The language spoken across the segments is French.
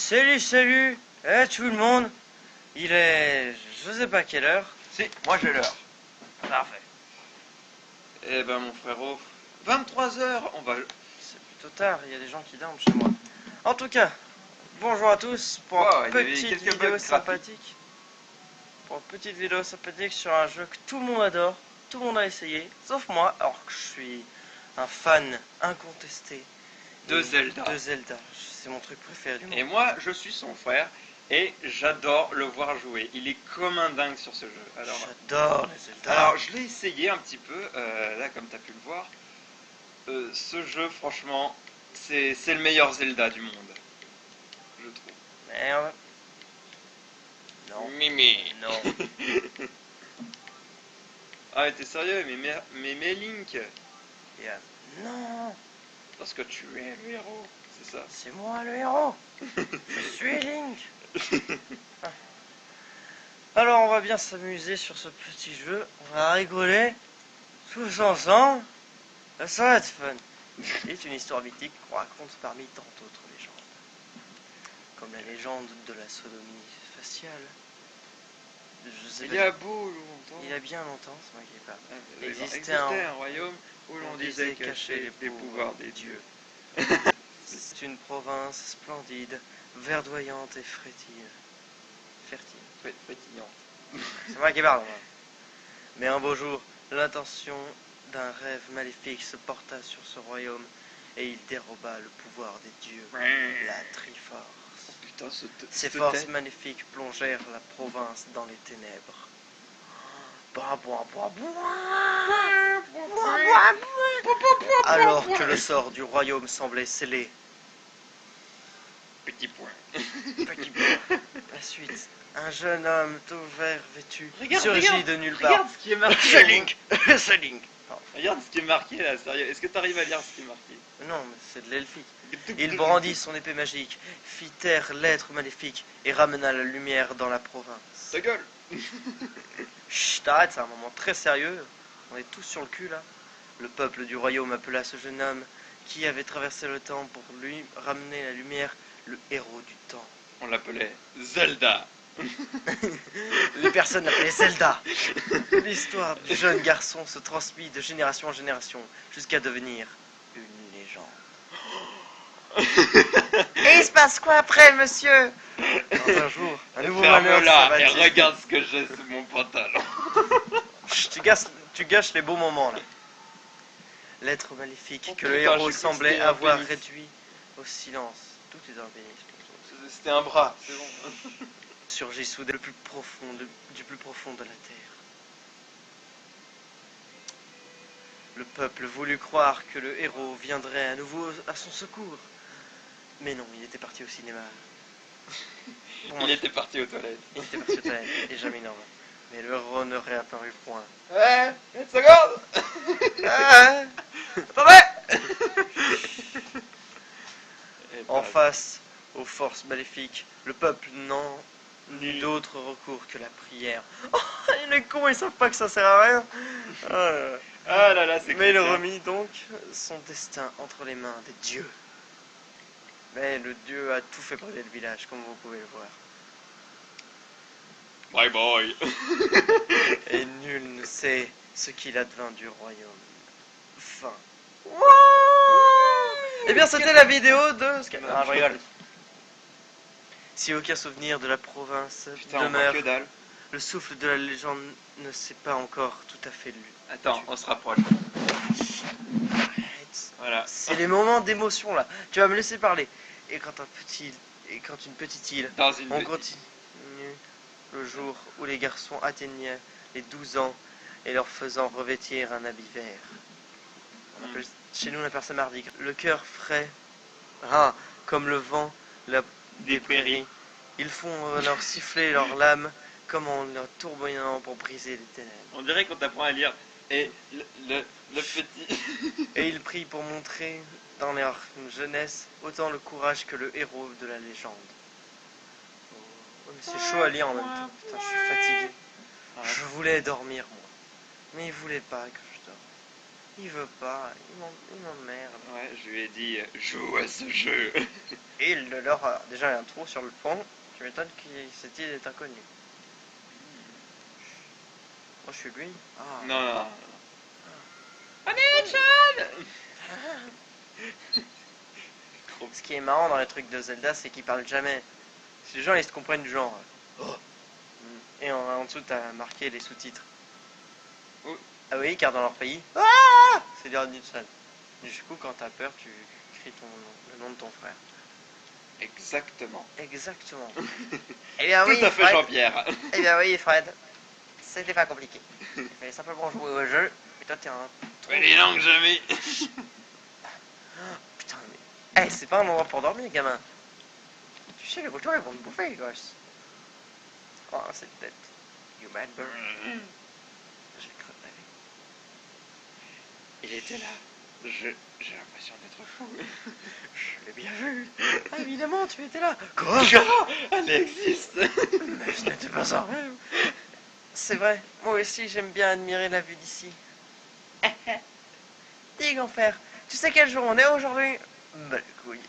Salut, tout le monde. Il est... je sais pas quelle heure. Si, moi j'ai l'heure. Parfait. Eh ben mon frérot, 23h, on va... C'est plutôt tard, il y a des gens qui dorment chez moi. En tout cas, bonjour à tous pour Wow, une il y avait petite quelques vidéo bugs sympathique. Pour une petite vidéo sympathique sur un jeu que tout le monde adore, tout le monde a essayé, sauf moi, alors que je suis un fan incontesté De Zelda. De Zelda, c'est mon truc préféré du monde. Et moi, je suis son frère et j'adore le voir jouer. Il est comme un dingue sur ce jeu. J'adore les Zelda. Alors je l'ai essayé un petit peu, là comme tu as pu le voir. Ce jeu, franchement, c'est le meilleur Zelda du monde, je trouve. Merde. Non. Mimi. Non. Ah mais t'es sérieux, mais Link, Non. parce que tu es le héros, c'est ça. C'est moi le héros. Je suis Link. Alors on va bien s'amuser sur ce petit jeu. On va rigoler tous ensemble. Ça va être fun. C'est une histoire mythique qu'on raconte parmi tant d'autres légendes. Comme la légende de la sodomie faciale. Je sais Il pas y a beau longtemps. il y a bien longtemps, c'est moi qui parle. Il Existait un royaume où l'on disait cacher les pouvoirs des dieux. C'est une province splendide, verdoyante et fertile. Frétillant. C'est moi qui parle. Moi. Mais un beau jour, l'intention d'un rêve maléfique se porta sur ce royaume et il déroba le pouvoir des dieux, la Triforce. Oh putain, Ces forces magnifiques plongèrent la province dans les ténèbres. Alors que le sort du royaume semblait scellé. Petit point. Petit point. La suite. Un jeune homme tout vert vêtu Regarde, surgit de nulle part. Regarde ce qui est marqué. C'est Link. C'est Link. Regarde ce qui est marqué là, sérieux. Est-ce que tu arrives à lire ce qui est marqué? Non, mais c'est de l'elfique. Il brandit son épée magique, fit taire l'être maléfique et ramena la lumière dans la province. Ta gueule. Chut, t'arrêtes, c'est un moment très sérieux. On est tous sur le cul là. Le peuple du royaume appela ce jeune homme qui avait traversé le temps pour lui ramener la lumière, le héros du temps. On l'appelait Zelda. Les personnes l'appelaient Zelda. L'histoire du jeune garçon se transmit de génération en génération jusqu'à devenir une légende. Et il se passe quoi après, monsieur? Dans un jour, un nouveau malheur Ferme-la et s'abattit. regarde ce que j'ai sous mon pantalon. Chut, tu gâches les beaux moments là. L'être maléfique que le putain, héros j'ai cru que semblait c'était un avoir pénis. réduit au silence. Tout est dans le pénis. C'était un bras, c'est bon. Surgit soudain du plus profond de la terre. Le peuple voulut croire que le héros viendrait à nouveau à son secours. Mais non, il était parti au cinéma. Il était parti aux toilettes. Il était parti au toilette, et jamais il n'en va. Mais le héros ne réapparut point. Ouais, une seconde. Ah, Attendez. en face aux forces maléfiques, le peuple n'en n'eut d'autre recours que la prière. Oh, les cons, ils savent pas que ça sert à rien. Ah là là, c'est Mais il chrétien. remit donc son destin entre les mains des dieux. Mais le dieu a tout fait brûler le village, comme vous pouvez le voir. Bye bye. Et nul ne sait ce qu'il advint du royaume. Fin. Eh bien, c'était la vidéo de... Ah, je rigole. Si aucun souvenir de la province Putain, on demeure, voit que dalle. le souffle de la légende ne s'est pas encore tout à fait lu. Attends, on se rapproche. Arrête. Voilà. C'est les moments d'émotion là. Tu vas me laisser parler. Et quand une petite île, Dans une on continue le jour où les garçons atteignaient les 12 ans et leur faisant revêtir un habit vert. Chez nous on appelle ça mardi. Le cœur frais, comme le vent des prairies. Ils font leur siffler leurs lames comme en leur tourbillonnant pour briser les ténèbres. On dirait qu'on t'apprend à lire. Et le petit... Et ils prient pour montrer dans leur jeunesse autant le courage que le héros de la légende. Oh, mais c'est chaud à lire en même temps. Putain, je suis fatigué. Je voulais dormir moi. Mais ils voulaient pas que je dorme. Il veut pas, il m'emmerde. Ouais, je lui ai dit, joue à ce jeu. Et il leur a déjà un trou sur le fond. Tu m'étonnes que cette île est inconnue. Moi je suis lui. Ah. Non, non, non. Oni-chan. Ce qui est marrant dans les trucs de Zelda, c'est qu'ils parlent jamais. Les gens ils se comprennent du genre. Oh. Et en dessous t'as marqué les sous-titres. Oh. Ah oui, car dans leur pays, ah c'est dire Oni-chan. Du coup, quand t'as peur, tu cries le nom de ton frère. Exactement. Exactement. Eh bien Tout oui, à fait, Fred. Jean-Pierre. Eh bien oui, Fred. C'était pas compliqué. Il fallait simplement jouer au jeu. Et toi, t'es un. Mais les langues jamais. Putain, mais. Eh, c'est pas un moment pour dormir, gamin. Tu sais, les vautours, ils vont te bouffer, gosse. Oh, cette tête. You bad bird. J'ai cru rêver. Il était là. J'ai l'impression d'être fou. Je l'ai bien vu. Ah, évidemment, tu étais là. Quoi? Elle existe. Mais ce n'était pas un rêve. C'est vrai, moi aussi j'aime bien admirer la vue d'ici. Dis grand-père, tu sais quel jour on est aujourd'hui? Bah les couilles.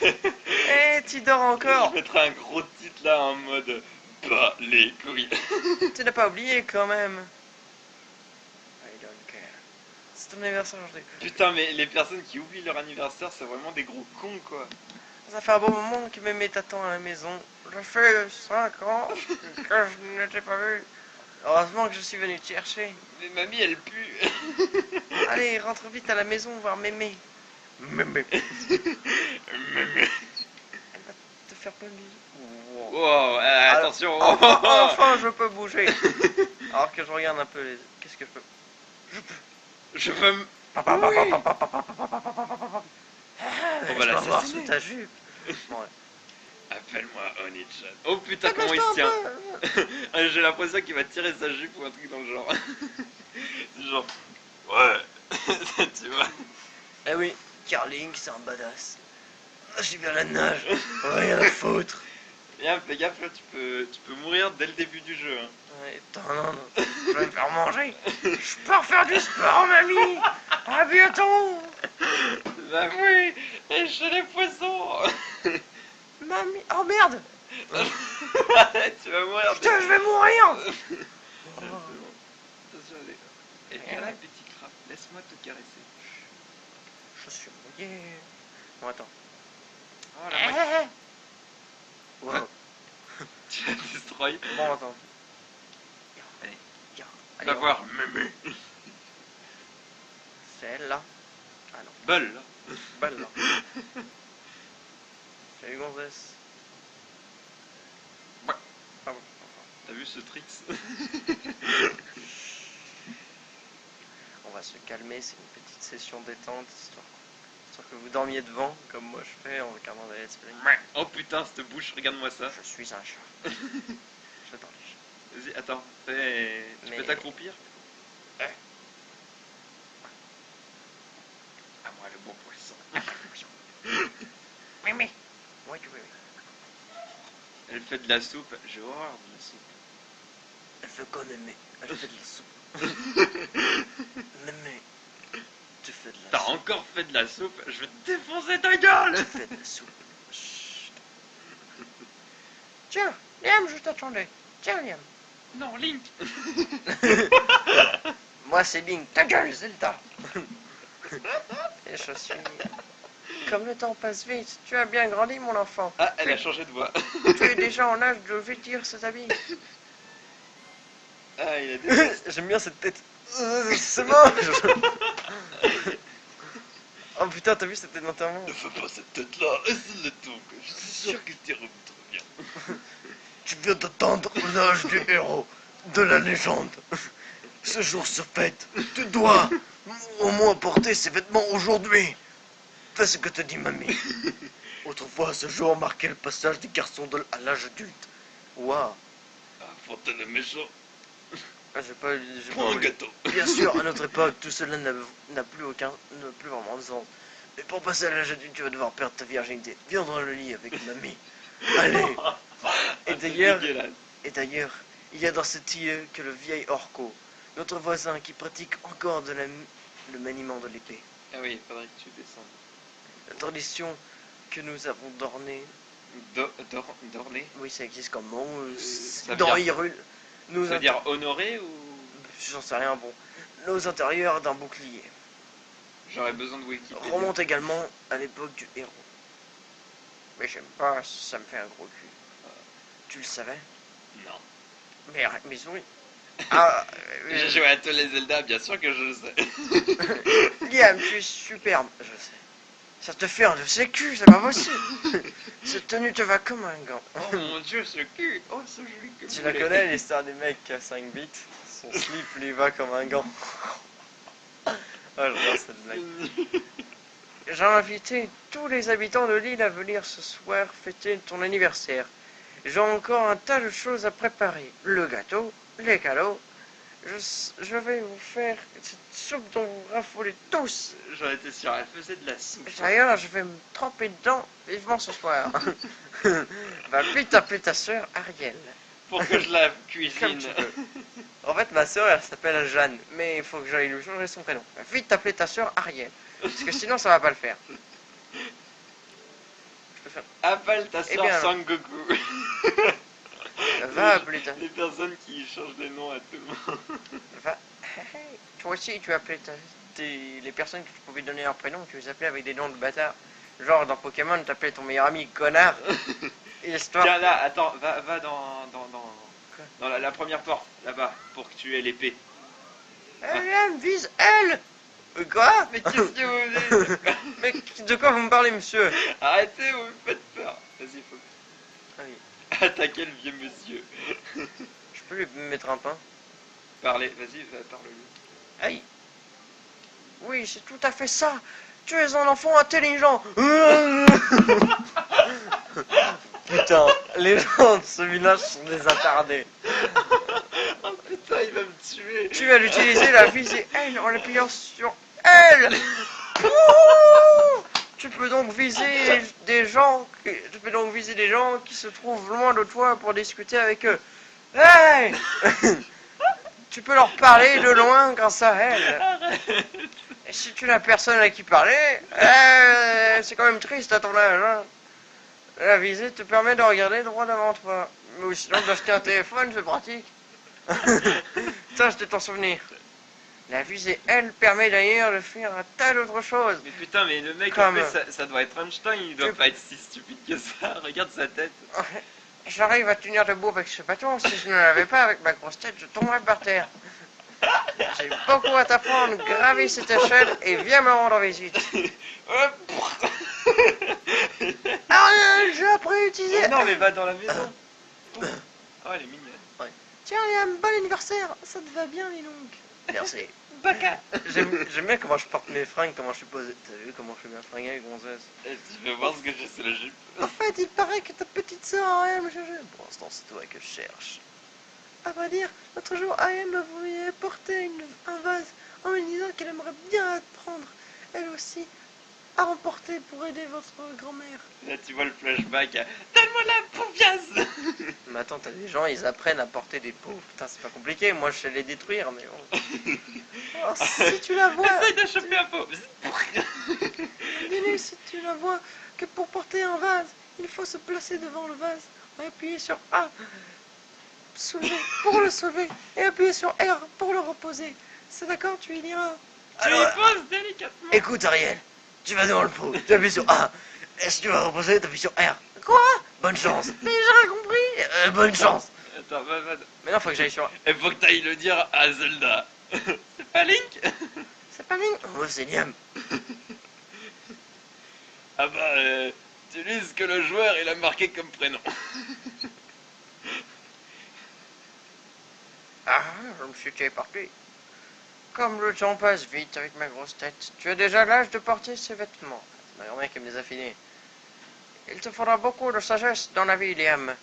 Eh, tu dors encore? Je mettrai un gros titre là en mode bah les couilles. Tu n'as pas oublié quand même. I don't care. C'est ton anniversaire aujourd'hui. Putain, mais les personnes qui oublient leur anniversaire, c'est vraiment des gros cons quoi. Ça fait un bon moment que mémé t'attend à la maison. Ça fait 5 ans que je ne t'ai pas vu. Heureusement que je suis venu te chercher. Mais mamie, elle pue. Allez, rentre vite à la maison voir mémé. Mémé. Mémé. Elle va te faire plein de bisous. Wow, attention. Enfin, je peux bouger. Alors que je regarde un peu les. Qu'est-ce que je peux? Je peux me... Oui. On va Je vais voir l'assassiner. sous ta jupe. Bon, ouais. Appelle-moi Oni-chan. Oh putain, comment il se tient. J'ai l'impression qu'il va tirer sa jupe ou un truc dans le genre. Genre, ouais, tu vois. Eh oui, Carling, c'est un badass. J'ai bien la nage. Rien à foutre. Viens, fais gaffe, là, tu peux mourir dès le début du jeu. Hein. Ouais, attends, non, je vais me faire manger. Je peux refaire du sport, mamie. À bientôt. Bah oui, et chez les poissons. Mamie, oh merde. Tu vas mourir. Putain, je vais mourir. Attention, allez. Et viens là, petit crabe, laisse-moi te caresser. Je suis mouillé. Bon, attends. Oh la moitié. Wow. Tu l'as destroy. Bon, attends. Allez. Allez, Va voir, mémé. c'est elle là. Ah non, Bol, là. balle là. Salut gonzesse. Ouais. Ah bon. T'as vu ce tricks? On va se calmer, c'est une petite session détente, histoire que vous dormiez devant, comme moi je fais en regardant des let's play. Oh putain, cette bouche, regarde-moi ça. Je suis un chat. J'adore les chats. Vas-y, attends, fais... Tu Mais- peux t'accroupir? Ouais. À moi le bon poisson. Mémé. Ouais, tu veux. Elle fait de la soupe, j'ai horreur de la soupe. Elle fait quoi, mémé? Elle fait de la soupe. Mémé. Tu fais de la T'as soupe. encore fait de la soupe, je vais te défoncer ta gueule. Tu fais de la soupe. Chut. Tiens, Liam, je t'attendais. Tiens, Liam. Non, Link. Moi, c'est Link. Ta gueule, Zelda. Et je suis... Comme le temps passe vite, tu as bien grandi, mon enfant. Ah, elle a changé de voix. Tu es déjà en âge de vêtir cet habit. Ah, il a des... J'aime bien cette tête. C'est moche. Oh putain, t'as vu cette tête d'enterrement? Ne fais pas cette tête-là, c'est le ton, je suis sûr que tu reviens trop bien. Tu viens d'atteindre l'âge du héros, de la légende. Ce jour se fête. Tu dois au moins porter ces vêtements aujourd'hui. Fais ce que te dit mamie. Autrefois, ce jour marquait le passage des garçons à l'âge adulte. Waouh. Ah, fontaine de méchant, Ah, j'ai pas prends un lu. gâteau. Bien sûr, à notre époque, tout cela n'a plus vraiment de sens. Mais pour passer à l'âge adulte, tu vas devoir perdre ta virginité. Viens dans le lit avec mamie. Allez. Ah, Et d'ailleurs, dégueulasse. il y a dans cette île que le vieil Orko, notre voisin qui pratique encore le maniement de l'épée. Ah oui, il faudrait que tu descendes. La tradition que nous avons d'orner, D'orner? oui ça existe comme mot, ça dans veut dire- Hyrule, nous Ça veut dire honoré ou... j'en sais rien, bon, nos intérieurs d'un bouclier J'aurais besoin de Wikipédia. remontent également à l'époque du héros. Mais j'aime pas, ça me fait un gros cul. Tu le savais? Non. Mais oui. Ah, J'ai joué à tous les Zelda, bien sûr que je le sais. Liam, tu es superbe, je sais. Ça te fait un de ses culs, c'est pas possible. Cette tenue te va comme un gant. Oh mon dieu, ce cul. Oh, ce joli que Tu la connais, l'histoire du mec qui a 5 bits? Son slip lui va comme un gant. Oh, j'adore cette blague. J'ai invité tous les habitants de l'île à venir ce soir fêter ton anniversaire. J'ai encore un tas de choses à préparer. Le gâteau, les cadeaux. Je vais vous faire cette soupe dont vous raffolez tous. J'en étais sûr, elle faisait de la soupe. D'ailleurs, je vais me tremper dedans vivement ce soir. Va vite appeler ta soeur Ariel. Pour que je la Comme cuisine. tu veux. En fait, ma soeur, elle s'appelle Jeanne, mais il faut que j'aille lui changer son prénom. Va vite appeler ta soeur Ariel. Parce que sinon, ça va pas le faire. Je peux faire. Appelle ta Eh soeur bien, Sangoku. Va appeler ta. Les personnes qui changent des noms à tout le monde. Va. Hey, toi aussi, tu appelais les personnes que tu pouvais donner leur prénom, tu les appelais avec des noms de bâtards. Genre dans Pokémon, t'appelais ton meilleur ami connard. Histoire. Tiens là, attends, va dans la première porte, là-bas, pour que tu aies l'épée. Elle vise elle. Quoi? Mais qu'est-ce que vous dites? Mais de quoi vous me parlez, monsieur? Arrêtez, vous me faites peur. Vas-y, faut Ah oui. attaquer le vieux monsieur. Je peux lui mettre un pain? Parlez, vas-y, parle-lui. Aïe. Oui, c'est tout à fait ça. Tu es un enfant intelligent. Putain, les gens de ce village sont des attardés. Oh putain, il va me tuer. Tu vas l'utiliser la visée L en appuyant sur L. Ouh. Tu peux donc viser des gens qui se trouvent loin de toi pour discuter avec eux. Hey. Tu peux leur parler de loin grâce à elle. Et si tu n'as personne à qui parler, c'est quand même triste à ton âge. Hein. La visée te permet de regarder droit devant toi. Mais sinon d'acheter un téléphone, c'est pratique. Ça, je t'en souvenir. La visée, elle, permet d'ailleurs de faire un tas d'autres choses. Mais putain, mais le mec, Comme- en fait, ça doit être Einstein, il doit Tu- pas être si stupide que ça. Regarde sa tête. J'arrive à tenir debout avec ce bâton. Si je ne l'avais pas avec ma grosse tête, je tomberais par terre. J'ai beaucoup à t'apprendre. Gravis cette échelle et viens me rendre visite. Ariel, j'ai appris à utiliser. Oh non, mais va dans la maison. Oh, elle est mignonne. Tiens, Liam, bon anniversaire. Ça te va bien, les longues. Merci. Baka. J'aime bien comment je porte mes fringues, comment je suis posé. T'as vu comment je suis bien fringué, gonzesse? Tu veux voir ce que j'ai sur la jupe? En fait, il paraît que ta petite sœur Ariel me cherchait. Pour l'instant, c'est toi que je cherche. À vrai dire, l'autre jour, Ariel me voulait porter un vase en me disant qu'elle aimerait bien apprendre, elle aussi, à remporter pour aider votre grand-mère. Là, tu vois le flashback. Donne-moi la paupiasse. Mais attends, t'as des gens, ils apprennent à porter des pots. Putain, c'est pas compliqué, moi je sais les détruire, mais bon. Oh, si tu la vois, Essaye de choper un pot. dis-lui si tu la vois, que pour porter un vase, il faut se placer devant le vase, appuyer sur A, soulever pour le soulever, et appuyer sur R pour le reposer. C'est d'accord, tu y diras. Tu y poses délicatement. Écoute Ariel, tu vas devant le pot, tu appuies sur A, et si tu vas reposer, tu appuies sur R. Quoi? Bonne chance. Mais j'ai rien compris. Bonne chance. Attends, va. Mais non, faut que j'aille sur... Il faut que t'ailles le dire à Zelda. C'est pas Link? C'est pas Link. Oh, c'est Liam. Ah bah, tu lis ce que le joueur il a marqué comme prénom. Ah, je me suis éparpillé. Comme le temps passe vite avec ma grosse tête, tu as déjà l'âge de porter ces vêtements. C'est ma grand-mère qui me les a filés. Il te faudra beaucoup de sagesse dans la vie, Liam.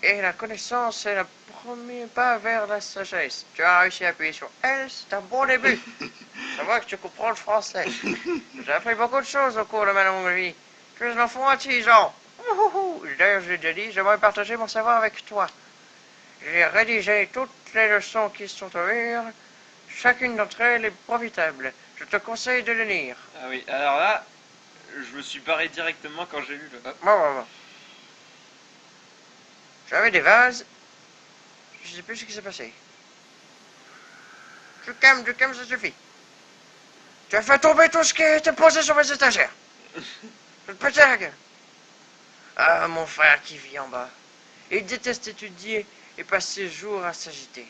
Et la connaissance est le premier pas vers la sagesse. Tu as réussi à appuyer sur L, c'est un bon début. Je vois que tu comprends le français. J'ai appris beaucoup de choses au cours de ma longue vie. Tu es un enfant intelligent. D'ailleurs, je l'ai déjà dit, j'aimerais partager mon savoir avec toi. J'ai rédigé toutes les leçons qui sont au mur Chacune d'entre elles est profitable. Je te conseille de les lire. Ah oui, alors là, je me suis barré directement quand j'ai lu le... Bon. J'avais des vases. Je sais plus ce qui s'est passé. Du calme, ça suffit. Tu as fait tomber tout ce qui était posé sur mes étagères. Je vais te péter la gueule. Ah, mon frère qui vit en bas. Il déteste étudier et passe ses jours à s'agiter.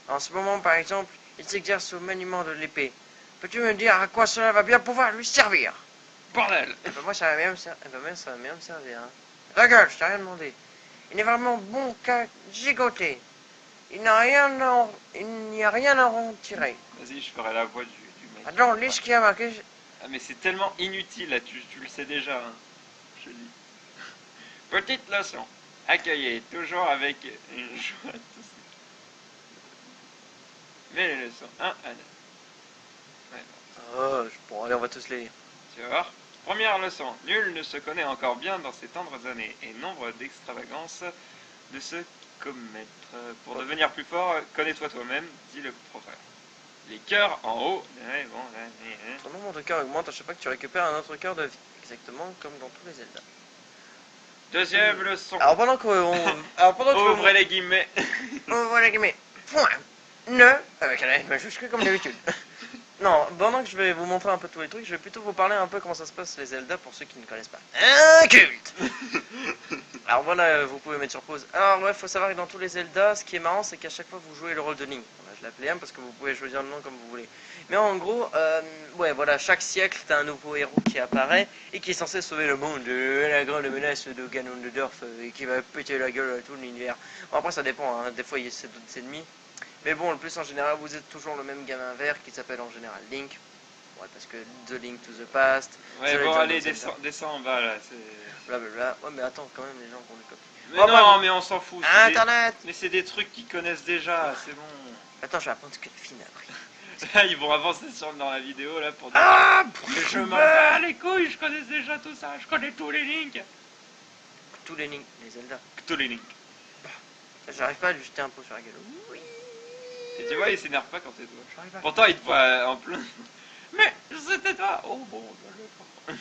En ce moment, par exemple, il s'exerce au maniement de l'épée. Peux-tu me dire à quoi cela va bien pouvoir lui servir? Bordel! Eh ben moi, ça va bien me servir. Hein. Ta gueule, je t'ai rien demandé. Il n'est vraiment bon qu'à gigoter. Il n'y a rien à en tirer. Vas-y, je ferai la voix du mec. Attends, lis ce qu'il y a marqué. Ah mais c'est tellement inutile là, tu le sais déjà. Hein. Je dis. Petite leçon. Accueillez toujours avec une joie. Mais les leçons 1 à 9. Ouais, Oh, bon, allez, on va tous les lire. tu vas voir. Première leçon. Nul ne se connaît encore bien dans ces tendres années et nombre d'extravagances de se commettre. Pour devenir plus fort, connais-toi toi-même, dit le prophète. Les cœurs en haut. Ouais, bon, Ton nombre de cœurs augmente à chaque fois que tu récupères un autre cœur de vie. Exactement comme dans tous les Zelda. Deuxième leçon. Alors pendant que Ouvrez les guillemets. Ouvrez les guillemets. Point. Ne. Avec un majuscule comme d'habitude. Non, pendant que je vais vous montrer un peu tous les trucs, je vais plutôt vous parler un peu comment ça se passe les Zelda pour ceux qui ne connaissent pas. Un culte. Alors voilà, vous pouvez mettre sur pause. Alors ouais, faut savoir que dans tous les Zelda, ce qui est marrant, c'est qu'à chaque fois vous jouez le rôle de Link. Voilà, je l'appelais parce que vous pouvez choisir le nom comme vous voulez. Mais en gros, ouais, voilà, chaque siècle, t'as un nouveau héros qui apparaît et qui est censé sauver le monde de la grande menace de Ganondorf et qui va péter la gueule à tout l'univers. Bon, après, ça dépend, hein. Des fois, il y a d'autres ennemis. Mais bon, le plus en général, vous êtes toujours le même gamin vert qui s'appelle en général Link. Ouais, parce que The Link to the Past. Ouais, bon, allez, descends en bas là. Blablabla. Ouais, mais attends, quand même, les gens vont le copier. Mais non, mais on s'en fout. Internet. Mais c'est des trucs qu'ils connaissent déjà, c'est bon. Attends, je vais apprendre ce que le film a appris. Là, ils vont avancer dans la vidéo là pour dire. Ah, mais je m'en bats les couilles, je connais déjà tout ça, je connais tous les links. Tous les Link, les Zelda. Tous les links. J'arrive pas à lui jeter un pot sur la gueule. Oui. Et tu vois, il s'énerve pas quand c'est toi. J'arrive pas. Pourtant, il te voit en plein. Mais c'était toi. Oh bon, d'accord.